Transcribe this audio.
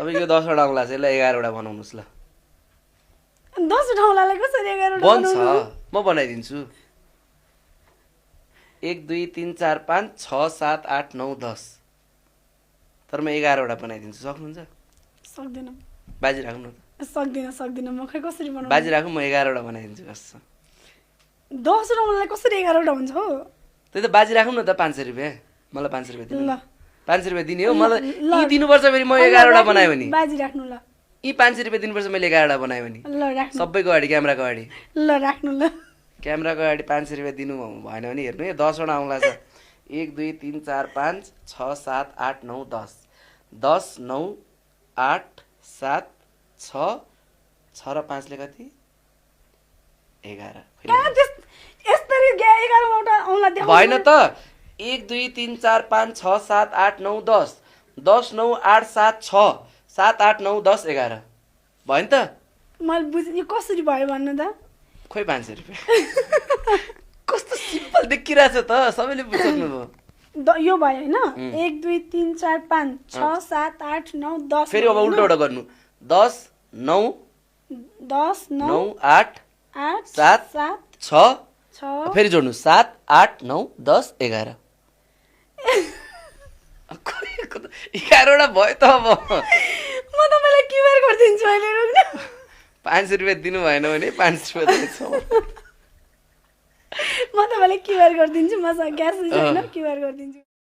अब यो 10वटा औँला चाहिँ ल 11वटा बनाउनुहोस् ल 10 ठाउँलाई कसरी 11 बन्छ म बनाइदिन्छु 1 2 3 4 5 6 7 8 9 10 तर म 11वटा बनाइदिन्छु सक्नुहुन्छ सक्दिन बाजी राख्नु न सक्दिन म खै कसरी बनाउँ बाजी राख्नु म 11वटा बनाइदिन्छु कस्तो 10 ठाउँलाई कसरी 11 हुन्छ हो त्यही त बाजी राख्नु न त 500 रुपैयाँ मलाई 500 रुपैयाँ दिनु ल 500 रुपैयाँ दिने हो मलाई यी दिनुपर्छ फेरि म 11वटा बनायो भने बाजी राख्नु ल यी 500 रुपैयाँ दिनुपर्छ मैले 11वटा बनायो भने ल राख्नु सबैको अगाडि क्यामेराको अगाडि ल राख्नु ल क्यामेराको अगाडि 500 रुपैयाँ दिनु भएन भने हेर्नु है 10वटा औँला छ 1 2 3 4 5 6 7 8 9 10 10 9 8 7 6 6 र 5 ले कति 11 यसरी 11 वटा औँला देखाउनु भएन त 1 2 3 4 5 6 7 8 9 10 10 9 8 7 6 7 8 9 10 11 भयो नि त मैले बुझेँ यो कसरी भयो भन्नु त खोइ 500 रुपैयाँ कस्तो सिम्पल देखिरहेछ त सबैले बुझ्नु भयो यो भयो हैन 1 2 3 4 5 6 7 8 9 10 फेरि अब उल्टोबाट गर्नु 10 9 10 9 9 8 8 7 7 6 6 फेरि जोड्नु 7 8 9 10 11 11वटा भयो त अब म तपाईलाई क्युआर गरिदिन्छु अहिले 500 रुपैयाँ दिनु भएन भने 500 रुपैयाँ छ म तपाईलाई क्युआर गरिदिन्छु मसँग क्यास छैन क्युआर गरिदिन्छु